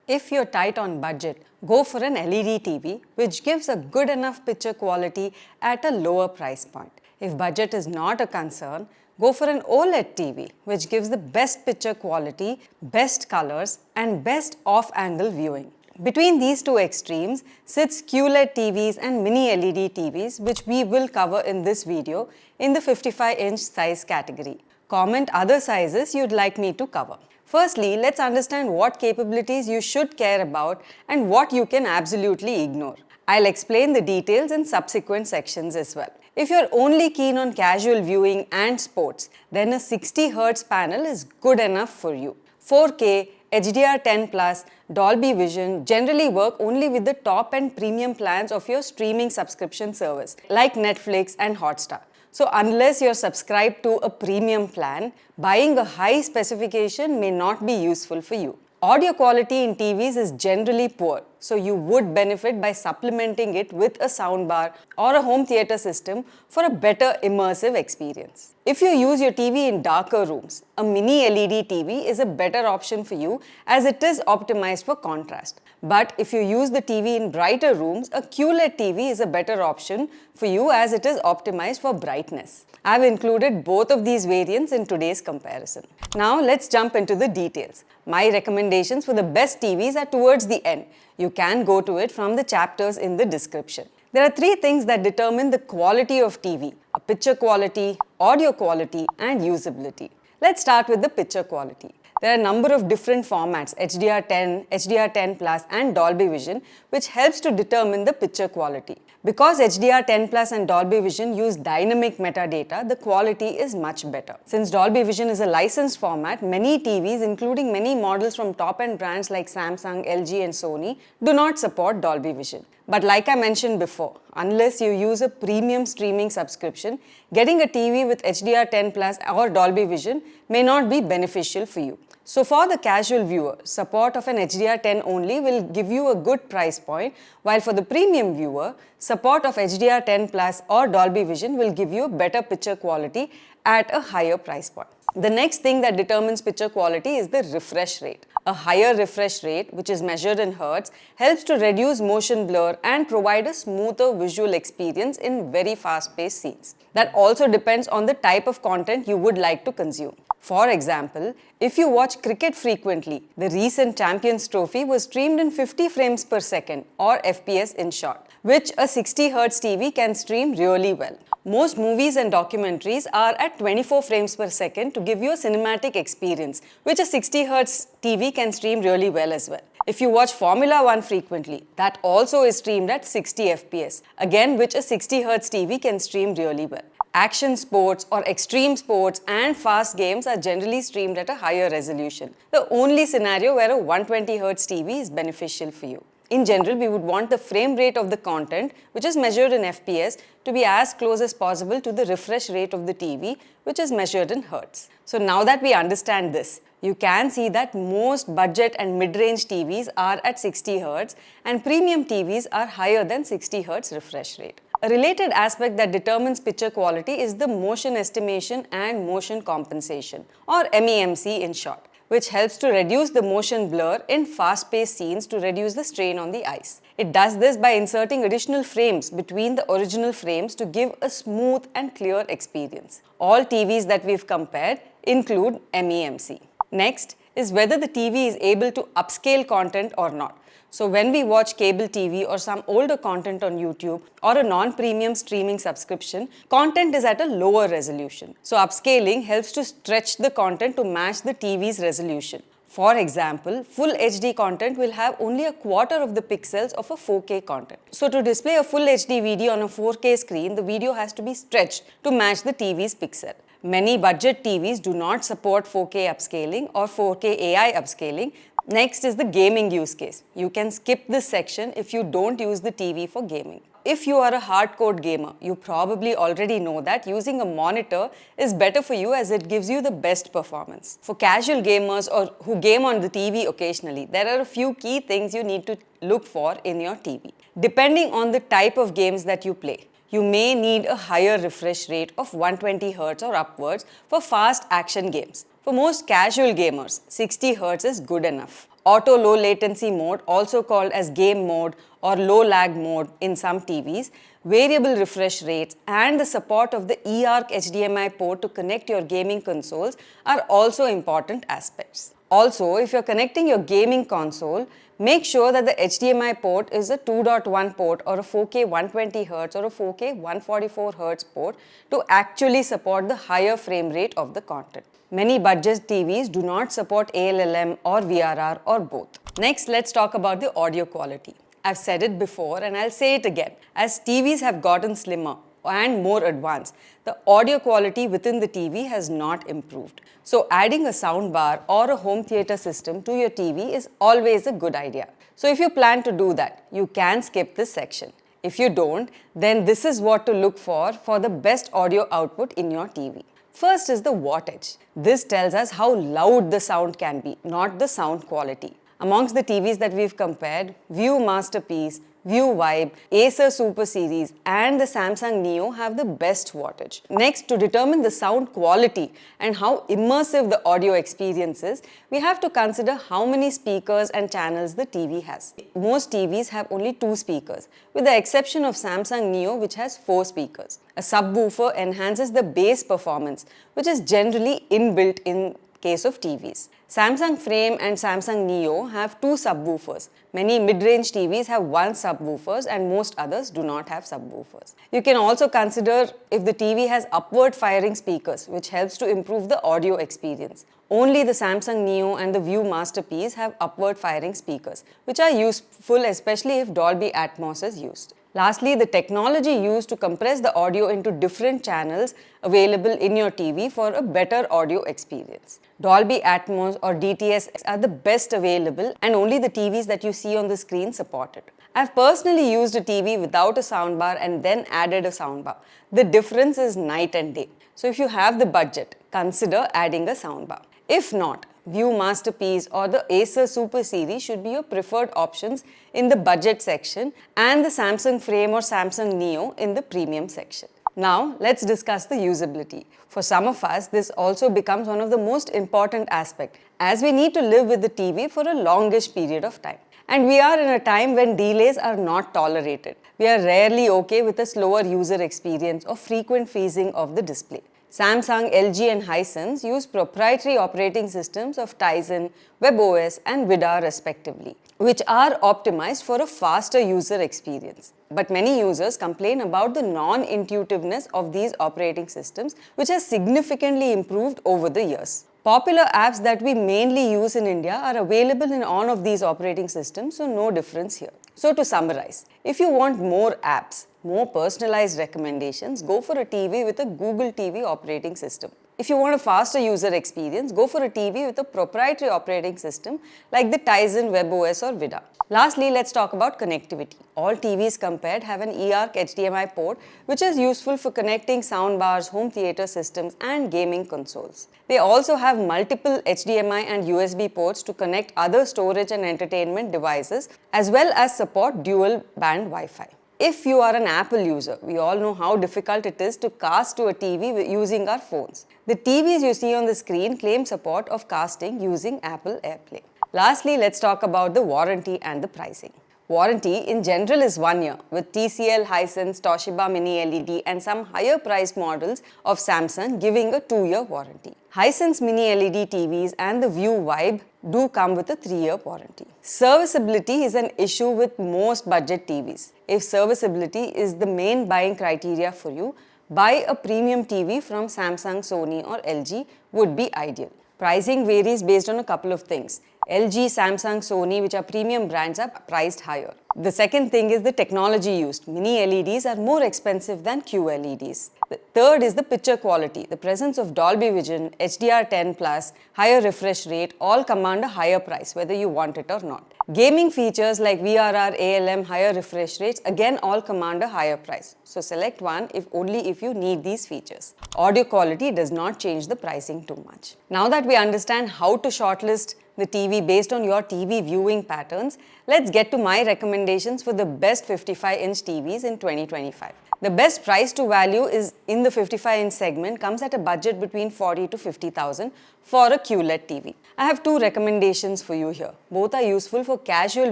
If you're tight on budget, go for an LED TV, which gives a good enough picture quality at a lower price point. If budget is not a concern, go for an OLED TV, which gives the best picture quality, best colors, and best off-angle viewing. Between these two extremes sits QLED TVs and Mini LED TVs, which we will cover in this video in the 55-inch size category. Comment other sizes you'd like me to cover. Firstly, let's understand what capabilities you should care about and what you can absolutely ignore. I'll explain the details in subsequent sections as well. If you're only keen on casual viewing and sports, then a 60Hz panel is good enough for you. 4K, HDR10+, Dolby Vision generally work only with the top and premium plans of your streaming subscription service, like Netflix and Hotstar. So unless you're subscribed to a premium plan, buying a high specification may not be useful for you. Audio quality in TVs is generally poor, so you would benefit by supplementing it with a soundbar or a home theater system for a better immersive experience. If you use your TV in darker rooms, a Mini LED TV is a better option for you as it is optimized for contrast. But if you use the TV in brighter rooms, a QLED TV is a better option for you as it is optimized for brightness. I've included both of these variants in today's comparison. Now let's jump into the details. My recommendations for the best TVs are towards the end. You can go to it from the chapters in the description. There are three things that determine the quality of TV: a picture quality, audio quality, and usability. Let's start with the picture quality. There are a number of different formats, HDR10, HDR10+, and Dolby Vision, which helps to determine the picture quality. Because HDR10+ and Dolby Vision use dynamic metadata, the quality is much better. Since Dolby Vision is a licensed format, many TVs, including many models from top-end brands like Samsung, LG, and Sony, do not support Dolby Vision. But like I mentioned before, unless you use a premium streaming subscription, getting a TV with HDR10+ or Dolby Vision may not be beneficial for you. So for the casual viewer, support of an HDR10 only will give you a good price point, while for the premium viewer, support of HDR10+ or Dolby Vision will give you a better picture quality at a higher price point. The next thing that determines picture quality is the refresh rate. A higher refresh rate, which is measured in hertz, helps to reduce motion blur and provide a smoother visual experience in very fast-paced scenes. That also depends on the type of content you would like to consume. For example, if you watch cricket frequently, the recent Champions Trophy was streamed in 50 frames per second or FPS in short, which a 60Hz TV can stream really well. Most movies and documentaries are at 24 frames per second to give you a cinematic experience, which a 60Hz TV can stream really well as well. If you watch Formula 1 frequently, that also is streamed at 60 FPS, again which a 60Hz TV can stream really well. Action sports or extreme sports and fast games are generally streamed at a higher resolution, the only scenario where a 120Hz TV is beneficial for you. In general, we would want the frame rate of the content, which is measured in FPS, to be as close as possible to the refresh rate of the TV, which is measured in hertz. So now that we understand this, you can see that most budget and mid-range TVs are at 60Hz and premium TVs are higher than 60Hz refresh rate. A related aspect that determines picture quality is the motion estimation and motion compensation, or MEMC in short, which helps to reduce the motion blur in fast-paced scenes to reduce the strain on the eyes. It does this by inserting additional frames between the original frames to give a smooth and clear experience. All TVs that we've compared include MEMC. Next is whether the TV is able to upscale content or not. So when we watch cable TV or some older content on YouTube or a non-premium streaming subscription, content is at a lower resolution. So upscaling helps to stretch the content to match the TV's resolution. For example, full HD content will have only a quarter of the pixels of a 4K content. So to display a full HD video on a 4K screen, the video has to be stretched to match the TV's pixel. Many budget TVs do not support 4K upscaling or 4K AI upscaling. Next is the gaming use case. You can skip this section if you don't use the TV for gaming. If you are a hardcore gamer, you probably already know that using a monitor is better for you as it gives you the best performance. For casual gamers or who game on the TV occasionally, there are a few key things you need to look for in your TV. Depending on the type of games that you play, you may need a higher refresh rate of 120Hz or upwards for fast action games. For most casual gamers, 60Hz is good enough. auto low latency connectivity mode, also called as game mode or low lag mode in some TVs, variable refresh rates, and the support of the eARC HDMI port to connect your gaming consoles are also important aspects. Also, if you're connecting your gaming console, make sure that the HDMI port is a 2.1 port or a 4K 120Hz or a 4K 144Hz port to actually support the higher frame rate of the content. Many budget TVs do not support ALLM or VRR or both. Next, let's talk about the audio quality. I've said it before and I'll say it again. As TVs have gotten slimmer and more advanced, the audio quality within the TV has not improved. So adding a soundbar or a home theater system to your TV is always a good idea. So if you plan to do that, you can skip this section. If you don't, then this is what to look for the best audio output in your TV. First is the wattage. This tells us how loud the sound can be, not the sound quality. Amongst the TVs that we've compared, View Masterpiece, View Vibe, Acer Super Series and the Samsung Neo have the best wattage. Next, to determine the sound quality and how immersive the audio experience is, we have to consider how many speakers and channels the TV has. Most TVs have only 2 speakers, with the exception of Samsung Neo, which has 4 speakers. A subwoofer enhances the bass performance, which is generally inbuilt in case of TVs. Samsung Frame and Samsung Neo have 2 subwoofers. Many mid-range TVs have 1 subwoofer and most others do not have subwoofers. You can also consider if the TV has upward firing speakers, which helps to improve the audio experience. Only the Samsung Neo and the View Masterpiece have upward firing speakers, which are useful especially if Dolby Atmos is used. Lastly, the technology used to compress the audio into different channels available in your TV for a better audio experience. Dolby Atmos or DTS are the best available and only the TVs that you see on the screen support it. I've personally used a TV without a soundbar and then added a soundbar. The difference is night and day. So if you have the budget, consider adding a soundbar. If not, View Masterpiece or the Acer Super Series should be your preferred options in the budget section and the Samsung Frame or Samsung Neo in the premium section. Now, let's discuss the usability. For some of us, this also becomes one of the most important aspects as we need to live with the TV for a longish period of time. And we are in a time when delays are not tolerated. We are rarely okay with a slower user experience or frequent freezing of the display. Samsung, LG and Hisense use proprietary operating systems of Tizen, WebOS and VIDAA respectively, which are optimized for a faster user experience. But many users complain about the non-intuitiveness of these operating systems, which has significantly improved over the years. Popular apps that we mainly use in India are available in all of these operating systems, so no difference here. So to summarize, if you want more apps, more personalized recommendations, go for a TV with a Google TV operating system. If you want a faster user experience, go for a TV with a proprietary operating system like the Tizen, WebOS or VIDAA. Lastly, let's talk about connectivity. All TVs compared have an eARC HDMI port, which is useful for connecting soundbars, home theater systems and gaming consoles. They also have multiple HDMI and USB ports to connect other storage and entertainment devices, as well as support dual band Wi-Fi. If you are an Apple user, we all know how difficult it is to cast to a TV using our phones. The TVs you see on the screen claim support of casting using Apple AirPlay. Lastly, let's talk about the warranty and the pricing. Warranty in general is 1 year, with TCL, Hisense, Toshiba Mini LED and some higher priced models of Samsung giving a 2-year warranty. Hisense Mini LED TVs and the View Vibe do come with a 3-year warranty. Serviceability is an issue with most budget TVs. If serviceability is the main buying criteria for you, buy a premium TV from Samsung, Sony or LG would be ideal. Pricing varies based on a couple of things. LG, Samsung, Sony, which are premium brands, are priced higher. The second thing is the technology used. Mini LEDs are more expensive than QLEDs. The third is the picture quality. The presence of Dolby Vision, HDR10+, higher refresh rate all command a higher price whether you want it or not. Gaming features like VRR, ALM, higher refresh rates again all command a higher price. So select one only if you need these features. Audio quality does not change the pricing too much. Now that we understand how to shortlist the TV based on your TV viewing patterns, let's get to my recommendations for the best 55-inch TVs in 2025. The best price to value is in the 55-inch segment comes at a budget between 40 to 50,000 for a QLED TV. I have two recommendations for you here. Both are useful for casual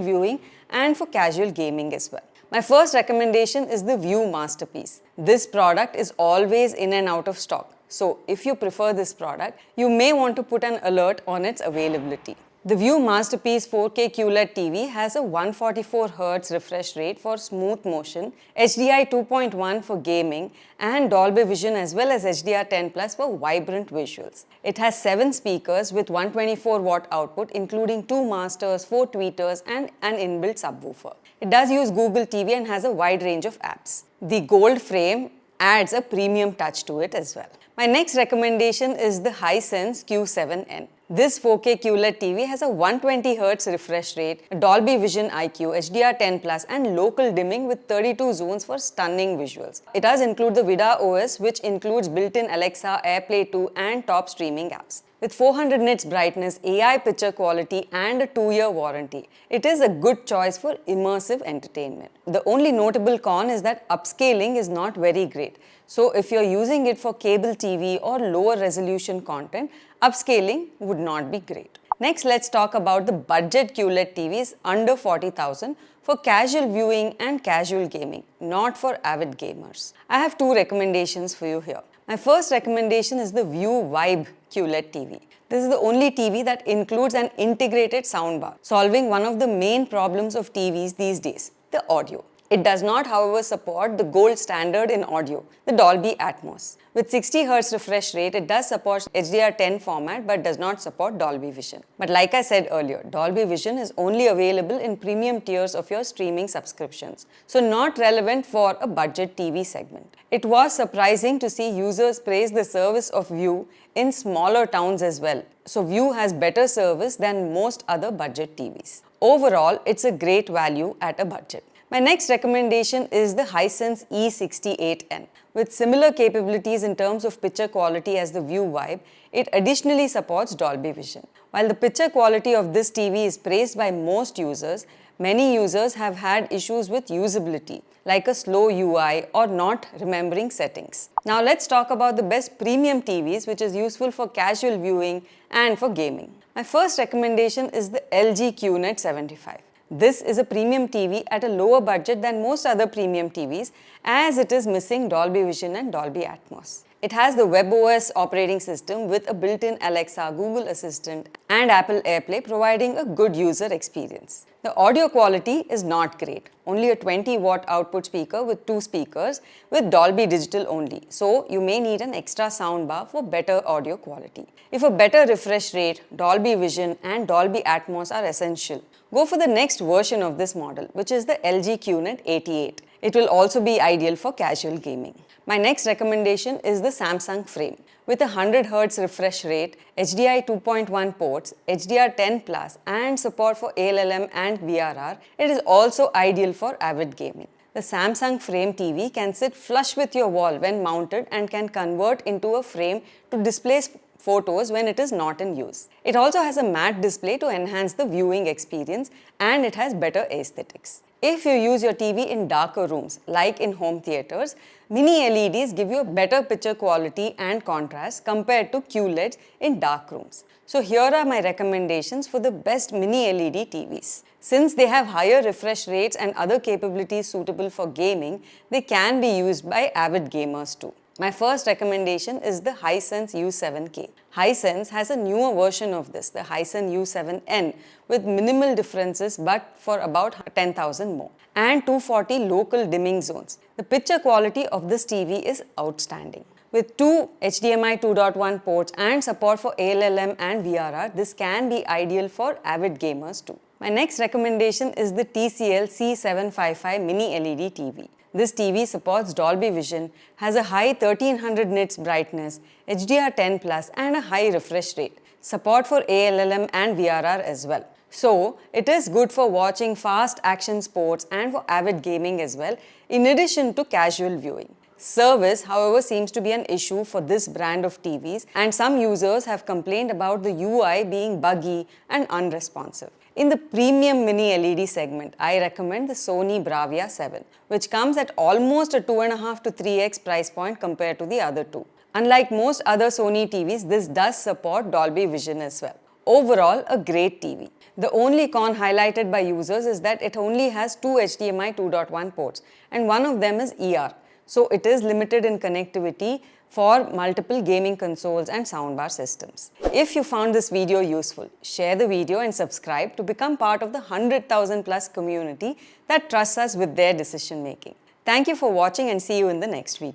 viewing and for casual gaming as well. My first recommendation is the View Masterpiece. This product is always in and out of stock. So if you prefer this product, you may want to put an alert on its availability. The View Masterpiece 4K QLED TV has a 144Hz refresh rate for smooth motion, HDI 2.1 for gaming, and Dolby Vision as well as HDR10 Plus for vibrant visuals. It has 7 speakers with 124-watt output, including 2 masters, 4 tweeters, and an inbuilt subwoofer. It does use Google TV and has a wide range of apps. The gold frame adds a premium touch to it as well. My next recommendation is the Hisense Q7N. This 4K QLED TV has a 120Hz refresh rate, a Dolby Vision IQ, HDR10 Plus, and local dimming with 32 zones for stunning visuals. It does include the VIDAA OS, which includes built-in Alexa, AirPlay 2, and top streaming apps. With 400 nits brightness, AI picture quality, and a 2-year warranty, it is a good choice for immersive entertainment. The only notable con is that upscaling is not very great. So if you're using it for cable TV or lower resolution content, upscaling would not be great. Next, let's talk about the Budget QLED TVs under 40,000 for casual viewing and casual gaming, not for avid gamers. I have two recommendations for you here. My first recommendation is the View Vibe QLED TV. This is the only TV that includes an integrated soundbar, solving one of the main problems of TVs these days, the audio. It does not, however, support the gold standard in audio, the Dolby Atmos. With 60Hz refresh rate, it does support HDR10 format but does not support Dolby Vision. But like I said earlier, Dolby Vision is only available in premium tiers of your streaming subscriptions, so not relevant for a budget TV segment. It was surprising to see users praise the service of View in smaller towns as well. So View has better service than most other budget TVs. Overall, it's a great value at a budget. My next recommendation is the Hisense E68N. With similar capabilities in terms of picture quality as the View Vibe, it additionally supports Dolby Vision. While the picture quality of this TV is praised by most users, many users have had issues with usability, like a slow UI or not remembering settings. Now let's talk about the best premium TVs, which is useful for casual viewing and for gaming. My first recommendation is the LG QNED 75. This is a premium TV at a lower budget than most other premium TVs, as it is missing Dolby Vision and Dolby Atmos. It has the WebOS operating system with a built-in Alexa, Google Assistant, and Apple AirPlay, providing a good user experience. The audio quality is not great. Only a 20-watt output speaker with 2 speakers with Dolby Digital only. So you may need an extra soundbar for better audio quality. If a better refresh rate, Dolby Vision, and Dolby Atmos are essential, go for the next version of this model, which is the LG QNED 88. It will also be ideal for casual gaming. My next recommendation is the Samsung Frame. With a 100Hz refresh rate, HDI 2.1 ports, HDR10 Plus, and support for ALLM and VRR, it is also ideal for avid gaming. The Samsung Frame TV can sit flush with your wall when mounted and can convert into a frame to display photos when it is not in use. It also has a matte display to enhance the viewing experience, and it has better aesthetics. If you use your TV in darker rooms, like in home theaters, Mini LEDs give you a better picture quality and contrast compared to QLEDs in dark rooms. So here are my recommendations for the best Mini LED TVs. Since they have higher refresh rates and other capabilities suitable for gaming, they can be used by avid gamers too. My first recommendation is the Hisense U7K. Hisense has a newer version of this, the Hisense U7N, with minimal differences but for about 10,000 more, and 240 local dimming zones. The picture quality of this TV is outstanding. With 2 HDMI 2.1 ports and support for ALLM and VRR, this can be ideal for avid gamers too. My next recommendation is the TCL C755 Mini LED TV. This TV supports Dolby Vision, has a high 1300 nits brightness, HDR10 Plus, and a high refresh rate. Support for ALLM and VRR as well. So, it is good for watching fast action sports and for avid gaming as well, in addition to casual viewing. Service, however, seems to be an issue for this brand of TVs, and some users have complained about the UI being buggy and unresponsive. In the premium mini LED segment, I recommend the Sony Bravia 7, which comes at almost a 2.5 to 3x price point compared to the other two. Unlike most other Sony TVs, this does support Dolby Vision as well. Overall, a great TV. The only con highlighted by users is that it only has two HDMI 2.1 ports, and one of them is ER. So it is limited in connectivity for multiple gaming consoles and soundbar systems. If you found this video useful, share the video and subscribe to become part of the 100,000 plus community that trusts us with their decision making. Thank you for watching and see you in the next video.